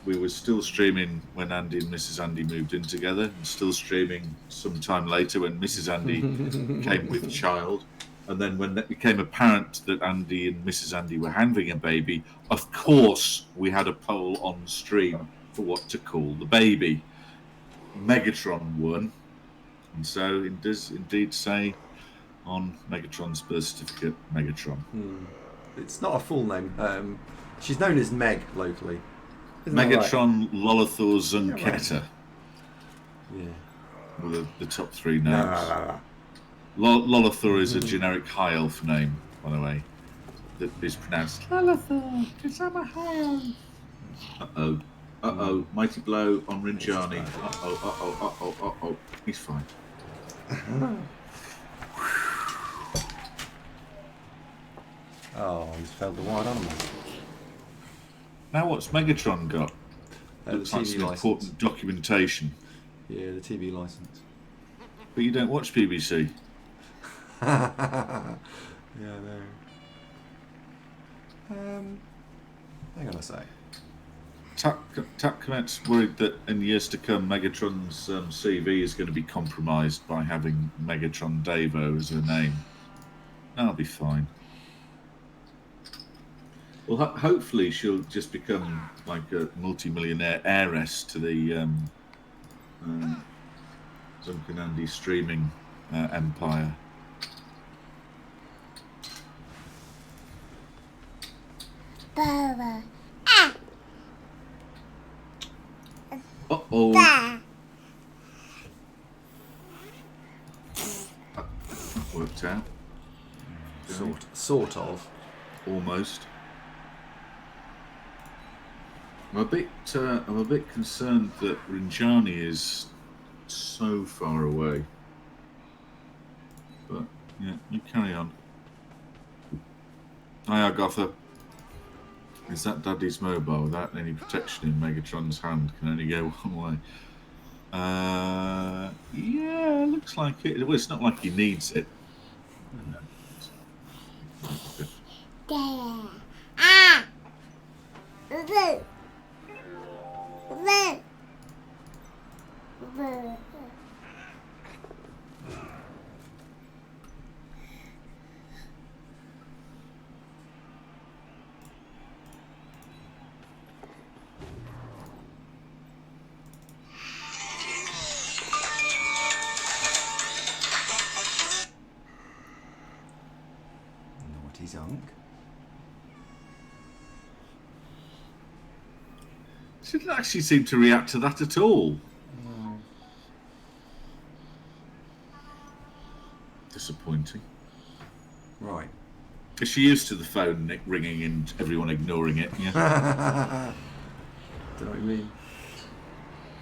we were still streaming when Andy and Mrs. Andy moved in together, and still streaming some time later when Mrs. Andy came with child. And then when it became apparent that Andy and Mrs. Andy were having a baby, of course we had a poll on stream for what to call the baby. Megatron won. And so it does indeed say on Megatron's birth certificate, Megatron. It's not a full name. She's known as Meg locally. Isn't Megatron, right? Lolathor, Zunketa. Yeah. Were the top three names. Lolathor is a generic high elf name, by the way, that is pronounced Lolathor, because I'm a high elf. Uh-oh. Uh-oh. Mighty blow on Rinjani. Uh-oh. He's fine. Oh, he's failed the wild animal. Now what's Megatron got? Looks like some important documentation. Yeah, the TV license. But you don't watch BBC. Yeah, I know. Hang on a sec. Tapcomet's worried that in years to come, Megatron's CV is going to be compromised by having Megatron Davo as her name. That'll be fine. Well, hopefully she'll just become like a multi-millionaire heiress to the Zunkin Andy streaming empire. Baba. Uh-oh. That worked out. Sort of. Almost. I'm a bit concerned that Rinjani is so far away. But yeah, you carry on. Hi, Agatha. Is that Daddy's mobile without any protection in Megatron's hand? Can only go one way. Yeah, looks like it. Well, it's not like he needs it. Naughty Zunk. She didn't actually seem to react to that at all. No. Disappointing. Right. Is she used to the phone ringing and everyone ignoring it? Yeah. Don't know what you mean.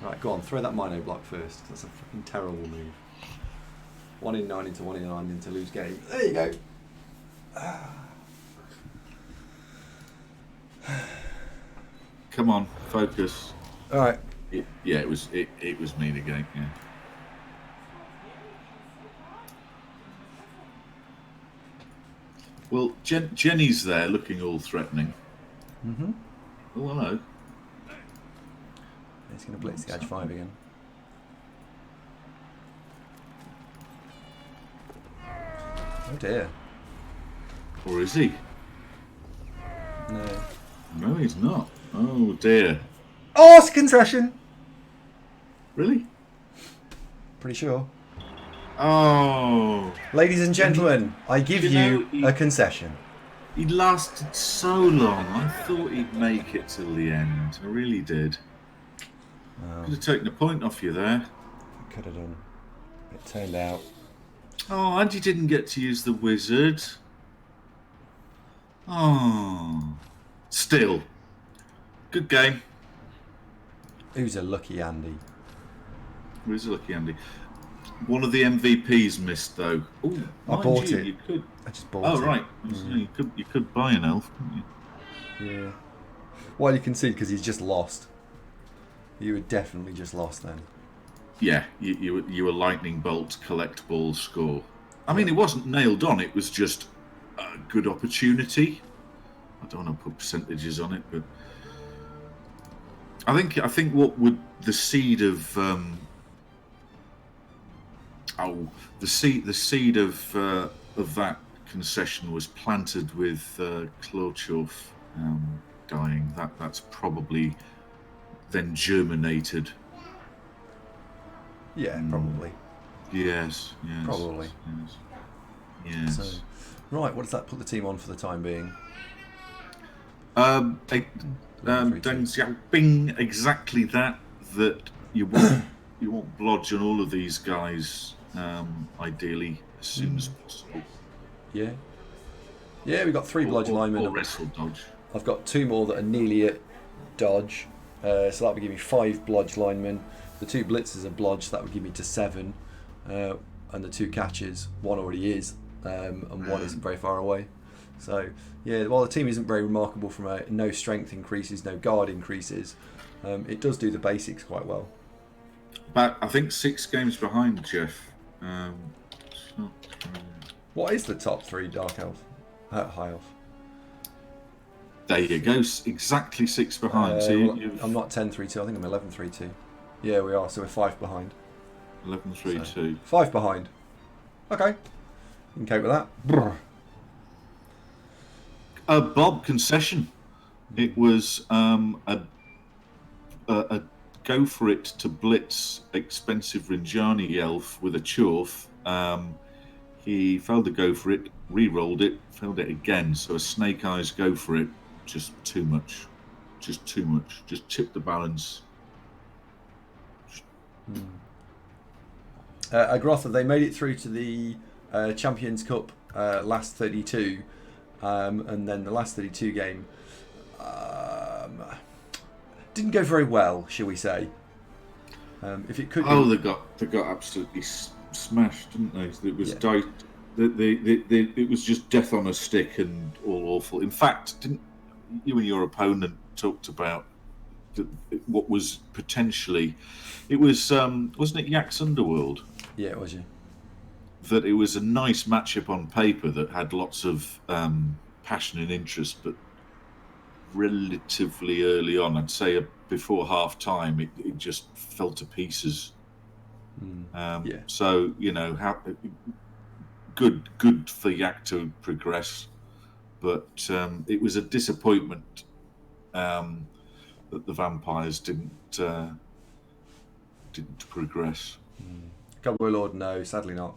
Right, go on, throw that Mino block first. That's a fucking terrible move. 1 in 9 into 1 in 9 into lose game. There you go. Come on, focus. All right. Yeah, it was mean again. Yeah. Well, Jenny's there, looking all threatening. Mm-hmm. Oh, hello. He's going to blitz the edge 5 again. Oh dear. Or is he? No. No, he's not. Oh dear. Oh, it's a concession. Really? Pretty sure. Oh. Ladies and gentlemen, I give you a concession. He lasted so long. I thought he'd make it till the end. I really did. Could have taken a point off you there. I could have done. It turned out. Oh, and you didn't get to use the wizard. Oh. Still. Good game. Who's a lucky Andy? Where's a lucky Andy? One of the MVPs missed though. Oh, I bought it. You could. I just bought Oh it. right. You could buy an elf, couldn't you? Yeah. Well, you can see because he's just lost. You were definitely just lost then. Yeah, you were lightning bolt, collect ball, score. I mean, it wasn't nailed on. It was just a good opportunity. I don't want to put percentages on it, but I think what would the seed of the seed of that concession was planted with Klorchov dying. That's probably then germinated. Yeah, probably. Yes. Probably. Yes. So, right, what does that put the team on for the time being? Deng Xiaoping, exactly that you want blodge on all of these guys, ideally as soon as possible. Yeah, we've got 3 blodge linemen. Or wrestle dodge. I've got 2 more that are nearly at dodge, so that would give me 5 blodge linemen. The 2 blitzers are blodge, so that would give me to 7, and the 2 catches, 1 already is, and 1 isn't very far away. So yeah, while the team isn't very remarkable from no strength increases, no guard increases, it does do the basics quite well. But I think 6 games behind, Jeff. What is the top 3 Dark Elf? High Elf? There you go, exactly 6 behind. So I'm not 10-3-2, I think I'm 11-3-2. Yeah, we are, so we're 5 behind. 11-3-2. So, 5 behind. Okay, you can cope with that. Brr. A Bob concession. It was a go for it to blitz expensive Rinjani elf with a Chorf. He failed to go for it, re-rolled it, failed it again. So a Snake Eyes go for it, just too much. Just tipped the balance. Agrotha, they made it through to the Champions Cup last 32, and then the last 32 game didn't go very well, shall we say? If it could. They got absolutely smashed, didn't they? It was it was just death on a stick and all awful. In fact, didn't you and your opponent talked about what was potentially? It was wasn't it Yak's Underworld? Yeah, it was. Yeah. That it was a nice matchup on paper that had lots of passion and interest, but relatively early on, I'd say before half time, it just fell to pieces. Yeah. So good for Yak to progress, but it was a disappointment that the Vampires didn't progress. God, Lord, no, sadly not.